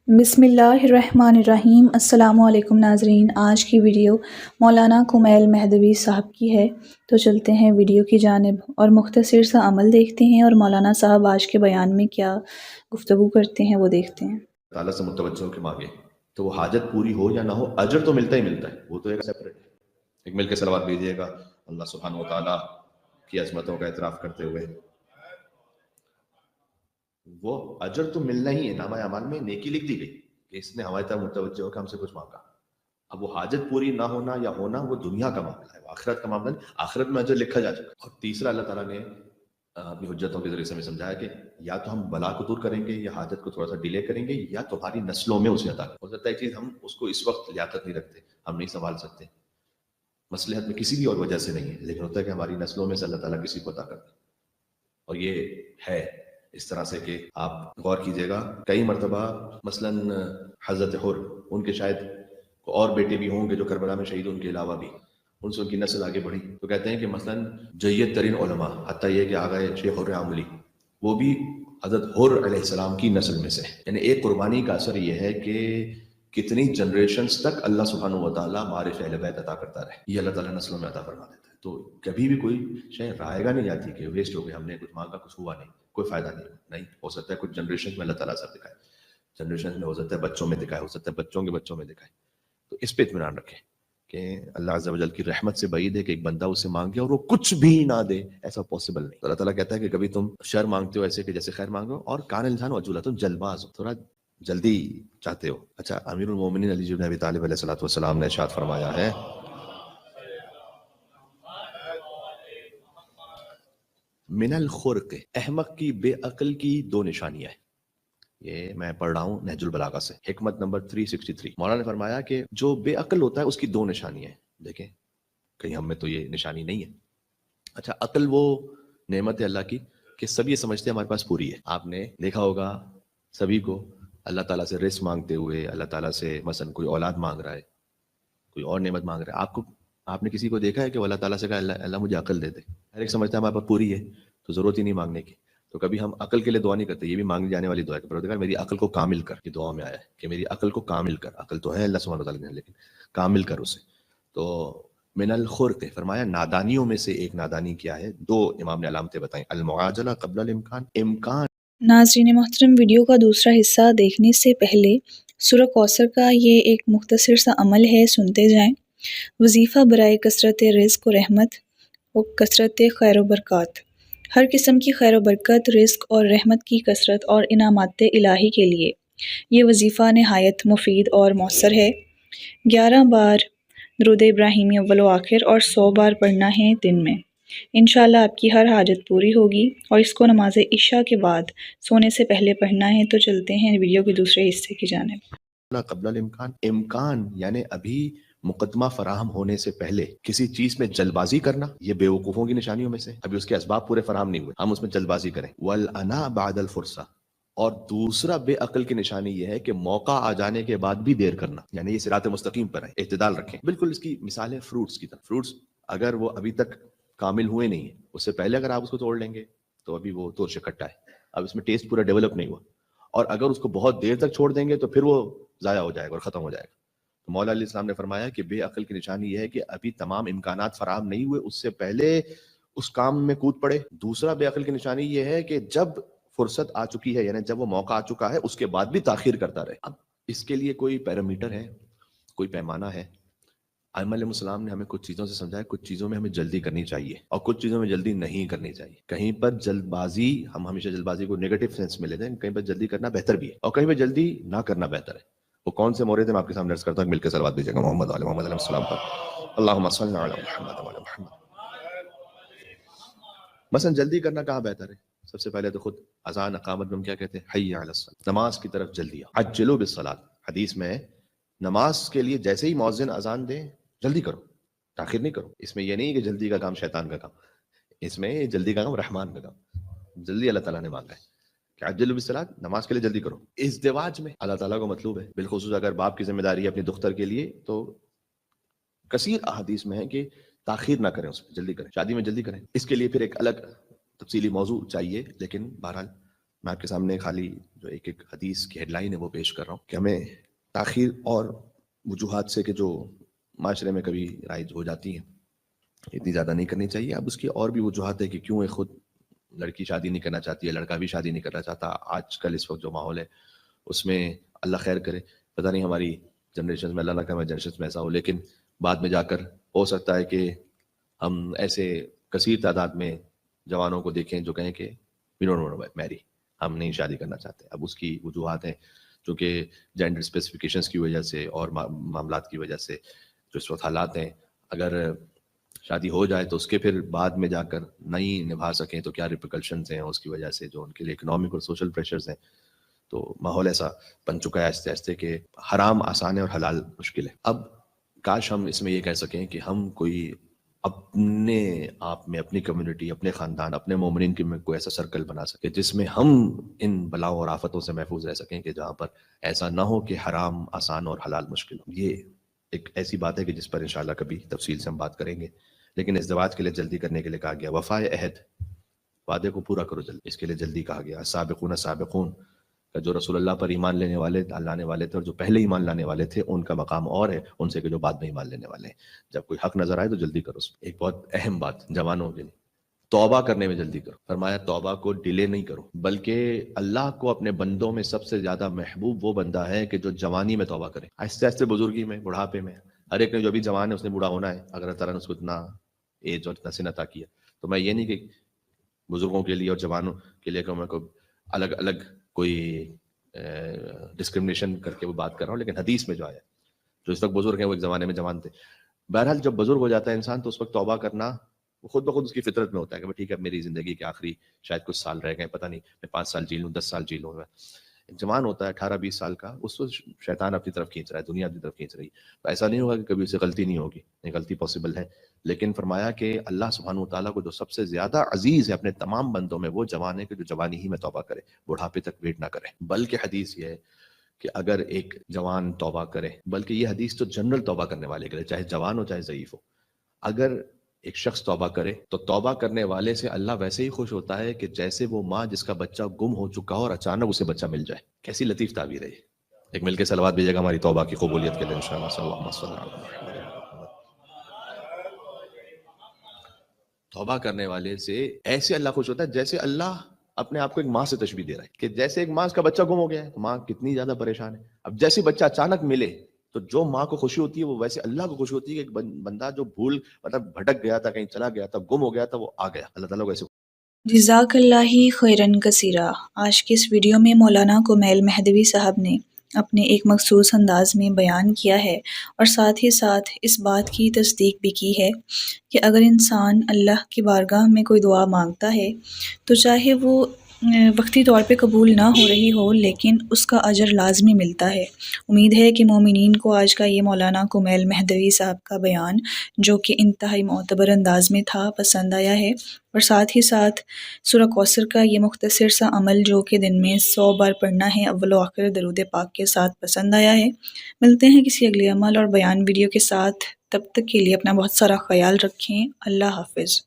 बिस्मिल्लाहिर्रहमानिर्रहीम। अस्सलामु अलैकुम नाज़रीन। आज की वीडियो मौलाना कुमैल महदवी साहब की है, तो चलते हैं वीडियो की जानिब और मुख्तसर सा अमल देखते हैं और मौलाना साहब आज के बयान में क्या गुफ्तगू करते हैं वो देखते हैं। ताला से मुतवज्जो के मांगे तो वो हाजत पूरी हो या ना हो, अजर तो मिलता ही मिलता है। वो तो एक सेपरेट है। एक मिल के सलावत भेजिएगा अल्लाह सुब्हानहू व तआला की अज़मतों का एतराफ़ करते हुए। वो अजर तो मिलना ही है, नामा अमाल में नेकी लिख दी गई कि इसने हमारी तरफ मुतवज्जो होकर हमसे कुछ मांगा। अब वो हाजत पूरी ना होना या होना वो दुनिया का मामला है, वो आखिरत का मामला नहीं। आखिरत में अजर लिखा जा चुका है। और तीसरा अल्लाह ताला ने अपनी हुज्जतों के जरिए से हमें समझाया कि या तो हम बला को दूर करेंगे या हाजत को थोड़ा सा डिले करेंगे या तुम्हारी नस्लों में उसे अता हो सकता है चीज़ हम उसको इस वक्त लियाकत नहीं रखते, हम नहीं संभाल सकते, मसलहत में किसी भी और वजह से नहीं है, लेकिन होता है कि हमारी नस्लों में से अल्लाह ताला किसी को अता करता है। और ये है इस तरह से कि आप गौर कीजिएगा, कई मरतबा मसलन हज़रत हुर, उनके शायद और बेटे भी होंगे जो करबला में शहीद, उनके अलावा भी उनसे उनकी नस्ल आगे बढ़ी, तो कहते हैं कि मसलन जय्यद तरीन उलमा, हत्ता ये कि आ गए शेख हुर आमली, वो भी हज़रत हुर अलैहिस्सलाम की नस्ल में से। यानी एक कुर्बानी का असर ये है कि कितनी जनरेशन्स तक अल्लाह सुब्हानहू व तआला मारिफ अहले बैत अता करता रहे, ये अल्लाह ताला नस्लों में अता फरमा देता है। तो कभी भी कोई शय रायगा नहीं जाती कि वेस्ट हो गई, हमने कुछ मांगा कुछ हुआ नहीं, कोई फायदा नहीं हो सकता है कुछ जनरेशन में अल्लाह ताला सब दिखाए, जनरेशन में हो सकता है बच्चों में दिखाए, हो सकता है बच्चों के बच्चों में दिखाए। तो इस पे इत्मीनान रखें कि अल्लाह अज़्ज़ा वजल की रहमत से बईद है कि एक बंदा उससे मांगे और वो कुछ भी ना दे, ऐसा पॉसिबल नहीं। तो अल्लाह ताला कहता है कि कभी तुम शर मांगते हो ऐसे कि जैसे खैर मांगो, और कान इंसान वजूला, तुम जल्दबाज हो, थोड़ा जल्दी चाहते हो। अच्छा, अमीरुल मोमिनीन अली इब्न अबी तालिब अलैहिस्सलातु वस्सलाम ने इरशाद फरमाया है, मिनल खुर्क, अहमक की बेअक्ल की दो निशानियां हैं। ये मैं पढ़ रहा हूँ नहजुल बलागा से, हिकमत नंबर 363। मौलाना ने फरमाया कि जो बेअक्ल होता है उसकी दो निशानियां हैं। देखें, कहीं हम में तो ये निशानी नहीं है। अच्छा, अक्ल वो नेमत है अल्लाह की कि सब ये समझते हैं हमारे पास पूरी है। आपने देखा होगा सभी को अल्लाह ताला से रिस्क मांगते हुए, अल्लाह ताला से मसलन कोई औलाद मांग रहा है, कोई और नेमत मांग रहा है, आपने किसी को देखा है कि अल्लाह ताला से कहा अल्लाह अल्लाह मुझे अकल दे दे? हर एक समझता है हमारे पास पूरी है तो ज़रूरत ही नहीं मांगने की। तो कभी हम अकल के लिए दुआ नहीं करते, ये भी मांगी जाने वाली दुआ है कि परवरदिगार मेरी अकल को कामिल कर। ये दुआ में आया है कि मेरी अकल को कामिल कर। अकल तो है अल्लाह सुब्हानहू व तआला ने, लेकिन कामिल कर उसे। तो मिनल खुर्क, फरमाया नादानियों में से एक नादानी क्या है? दो इमाम ने अलामतें बताई, अल मुआजला क़ब्ल अल इम्कान, इम्कान। नाज़रीन मोहतरम, वीडियो का दूसरा हिस्सा देखने से पहले सूरह कौसर का ये एक मुख्तसर सा अमल है, सुनते जाएं। वजीफ़ा बराए कसरत रिज़्क़ व रहमत व कसरत खैर व बरक़ात। हर किस्म की खैर व बरकत, रिज़्क़ और रहमत की कसरत और इनामात इलाही के लिए ये वजीफ़ा नहायत मुफीद और मौसर है। 11 बार दुरूद इब्राहीमी अव्वल व आखिर और 100 बार पढ़ना है दिन में। इंशाअल्लाह आपकी हर हाजत पूरी होगी। और इसको नमाज इशा के बाद सोने से पहले पढ़ना है। तो चलते हैं वीडियो के दूसरे हिस्से की जानिब। क़ब्ल अल इम्कान, इम्कान यानी अभी मुकदमा फराहम होने से पहले किसी चीज में जल्दबाजी करना, ये बेवकूफों की निशानियों में से। अभी उसके असबाब पूरे फराहम नहीं हुए, हम उसमें जल्दबाजी करें। वल अना बादल फुरसा, और दूसरा बेअक्ल की निशानी यह है कि मौका आ जाने के बाद भी देर करना, यानी ये सिरात मुस्तकीम पर है, इत्तिदाल रखें। बिल्कुल इसकी मिसाल है फ्रूट्स की तरह। फ्रूट्स अगर वो अभी तक कामिल हुए नहीं है, उससे पहले अगर आप उसको तोड़ लेंगे तो अभी वो तोड़ से खट्टा है, अब इसमें टेस्ट पूरा डेवलप नहीं हुआ। और अगर उसको बहुत देर तक छोड़ देंगे तो फिर वो ज़ाया हो जाएगा और ख़त्म हो जाएगा। तो मौला अली इस्लाम ने फरमाया कि बेअक्ल की निशानी यह है कि अभी तमाम इम्कानात फराहम नहीं हुए, उससे पहले उस काम में कूद पड़े। दूसरा बेअक्ल की निशानी यह है कि जब फुर्सत आ चुकी है, यानी जब वो मौका आ चुका है, उसके बाद भी ताखीर करता रहे। अब इसके लिए कोई पैरामीटर है, कोई पैमाना है? आइम्मा अलैहिस्सलाम ने हमें कुछ चीज़ों से समझाया, कुछ चीज़ों में हमें जल्दी करनी चाहिए और कुछ चीज़ों में जल्दी नहीं करनी चाहिए। कहीं पर जल्दबाजी, हम हमेशा जल्दबाजी को नेगेटिव सेंस में लेते हैं, कहीं पर जल्दी करना बेहतर भी है और कहीं पर जल्दी ना करना बेहतर है। वो कौन से मोहरे थे मैं आपके सामने अर्ज करता हूँ, मिलकर सलवात दीजिएगा मोहम्मद वाले मोहम्मद अलैहि सलाम पर। अल्लाहुम्मा सल्ली अला मुहम्मद व अला मुहम्मद। मसलन जल्दी करना कहाँ बेहतर है? सबसे पहले तो खुद अजान अकामत में हम क्या कहते हैं? हय्या अला सलात, नमाज की तरफ जल्दी आओ। अज्जिलू बिस्सलात, हदीस में नमाज के लिए जैसे ही मौज़िन अजान दे जल्दी करो, ताखिर नहीं करो। इसमें यह नहीं कि जल्दी का काम शैतान का काम, इसमें जल्दी का काम रहमान का काम। जल्दी अल्लाह ताला ने मांगा है कि अज्जिलू बिस्सलात, नमाज के लिए जल्दी करो। इज़्दिवाज में अल्लाह ताला को मतलूब है, बिलखुसूस अगर बाप की जिम्मेदारी है अपनी दुख्तर के लिए, तो कसीर अहादीस में है कि ताखिर ना करें, उसमें जल्दी करें, शादी में जल्दी करें। इसके लिए फिर एक अलग तफसीली मौजू चाहिए, लेकिन बहरहाल میں آپ کے سامنے خالی جو ایک ایک حدیث کی ہیڈ لائن ہے وہ پیش کر رہا ہوں کہ ہمیں تاخیر اور وجوہات سے کہ جو معاشرے میں کبھی رائج ہو جاتی ہیں اتنی زیادہ نہیں کرنی چاہیے. اب اس کی اور بھی وجوہات ہے کہ کیوں ایک خود لڑکی شادی نہیں کرنا چاہتی ہے, لڑکا بھی شادی نہیں کرنا چاہتا. آج کل اس وقت جو ماحول ہے اس میں اللہ خیر کرے, پتہ نہیں ہماری جنریشن میں, اللہ نہ کرے ہماری جنریشن میں ایسا ہو, لیکن بعد میں جا کر ہو سکتا ہے کہ ہم ایسے کثیر تعداد میں جوانوں کو دیکھیں جو کہیں کہ we don't want to marry, ہم نہیں شادی کرنا چاہتے. اب اس کی وجوہات ہیں چونکہ جینڈر اسپیسیفکیشنز کی وجہ سے اور معاملات کی وجہ سے جو اس وقت حالات ہیں, اگر شادی ہو جائے تو اس کے پھر بعد میں جا کر نہیں نبھا سکیں تو کیا ریپریکلشنز ہیں اس کی وجہ سے, جو ان کے لیے اکنامک اور سوشل پریشرز ہیں. تو ماحول ایسا بن چکا ہے آہستہ آہستہ کہ حرام آسان ہے اور حلال مشکل ہے. اب کاش ہم اس میں یہ کہہ سکیں کہ ہم کوئی اپنے آپ میں, اپنی کمیونٹی, اپنے خاندان, اپنے مومنین کے میں کوئی ایسا سرکل بنا سکے جس میں ہم ان بلاؤں اور آفتوں سے محفوظ رہ سکیں, کہ جہاں پر ایسا نہ ہو کہ حرام آسان اور حلال مشکل ہو. یہ ایک ایسی بات ہے کہ جس پر انشاءاللہ کبھی تفصیل سے ہم بات کریں گے. لیکن ازدواج کے لیے جلدی کرنے کے لیے کہا گیا, وفائے عہد, وعدے کو پورا کرو جلدی, اس کے لیے جلدی کہا گیا. سابقون سابقون کا جو رسول اللہ پر ایمان لینے والے لانے والے تھے اور جو پہلے ایمان لانے والے تھے ان کا مقام اور ہے ان سے کہ جو بعد میں ایمان لینے والے ہیں. جب کوئی حق نظر آئے تو جلدی کرو. ایک بہت اہم بات جوانوں کے لیے, توبہ کرنے میں جلدی کرو. فرمایا توبہ کو ڈیلے نہیں کرو, بلکہ اللہ کو اپنے بندوں میں سب سے زیادہ محبوب وہ بندہ ہے کہ جو جوانی میں توبہ کرے. آہستہ آہستہ بزرگی میں, بڑھاپے میں, ہر ایک نے جو ابھی جوان ہے اس نے بوڑھا ہونا ہے اگر اللہ تعالیٰ نے اس کو اتنا ایج اور اتنا سن عطا کیا. تو میں یہ نہیں کہ بزرگوں کے لیے اور جوانوں کے لیے کہ میں کو الگ الگ کوئی ڈسکرمنیشن کر کے وہ بات کر رہا ہوں, لیکن حدیث میں جو آیا, جو اس وقت بزرگ ہیں وہ ایک زمانے میں جوان تھے. بہرحال جب بزرگ ہو جاتا ہے انسان تو اس وقت توبہ کرنا وہ خود بخود اس کی فطرت میں ہوتا ہے کہ ٹھیک ہے اب میری زندگی کے آخری شاید کچھ سال رہ گئے, پتہ نہیں میں 5 سال جی لوں, 10 سال جی لوں. جوان ہوتا ہے 18-20 سال کا, اس کو شیطان اپنی طرف کھینچ رہا ہے, دنیا اپنی طرف کھینچ رہی ہے. تو ایسا نہیں ہوگا کہ کبھی اسے غلطی نہیں ہوگی, نہیں غلطی پاسبل ہے, لیکن فرمایا کہ اللہ سبحانہ وتعالیٰ کو جو سب سے زیادہ عزیز ہے اپنے تمام بندوں میں وہ جوان ہے کہ جو جوانی ہی میں توبہ کرے, بڑھاپے تک ویٹ نہ کرے. بلکہ حدیث یہ ہے کہ اگر ایک جوان توبہ کرے, بلکہ یہ حدیث تو جنرل توبہ کرنے والے کے لیے, چاہے جوان ہو چاہے ضعیف ہو, اگر ایک شخص توبہ کرے تو توبہ کرنے والے سے اللہ ویسے ہی خوش ہوتا ہے کہ جیسے وہ ماں جس کا بچہ گم ہو چکا ہو اور اچانک اسے بچہ مل جائے. کیسی لطیف تعبیر ہے. ایک مل کے صلوات بھیجیے گا ہماری توبہ کی قبولیت کے لیے انشاءاللہ. صلی اللہ علیہ وسلم. توبہ کرنے والے سے ایسے اللہ خوش ہوتا ہے جیسے اللہ اپنے آپ کو ایک ماں سے تشبیہ دے رہا ہے, کہ جیسے ایک ماں کا بچہ گم ہو گیا ہے, ماں کتنی زیادہ پریشان ہے. اب جیسے بچہ اچانک ملے تو جو ماں کو خوشی ہوتی ہے وہ ویسے اللہ کو خوشی ہوتی ہے کہ بندہ جو مطلب بھٹک گیا تھا, کہیں چلا گیا تھا, گم ہو گیا تھا, وہ آ گیا. اللہ تعالیٰ کو ایسے. جزاک اللہ خیرن کثیرہ. آج کے اس ویڈیو میں مولانا کمیل مہدوی صاحب نے اپنے ایک مخصوص انداز میں بیان کیا ہے اور ساتھ ہی ساتھ اس بات کی تصدیق بھی کی ہے کہ اگر انسان اللہ کی بارگاہ میں کوئی دعا مانگتا ہے تو چاہے وہ وقتی طور پہ قبول نہ ہو رہی ہو لیکن اس کا اجر لازمی ملتا ہے. امید ہے کہ مومنین کو آج کا یہ مولانا کمیل مہدوی صاحب کا بیان جو کہ انتہائی معتبر انداز میں تھا پسند آیا ہے, اور ساتھ ہی ساتھ سورہ کوثر کا یہ مختصر سا عمل جو کہ دن میں 100 بار پڑھنا ہے اول و آخر درود پاک کے ساتھ پسند آیا ہے. ملتے ہیں کسی اگلے عمل اور بیان ویڈیو کے ساتھ, تب تک کے لیے اپنا بہت سارا خیال رکھیں. اللہ حافظ.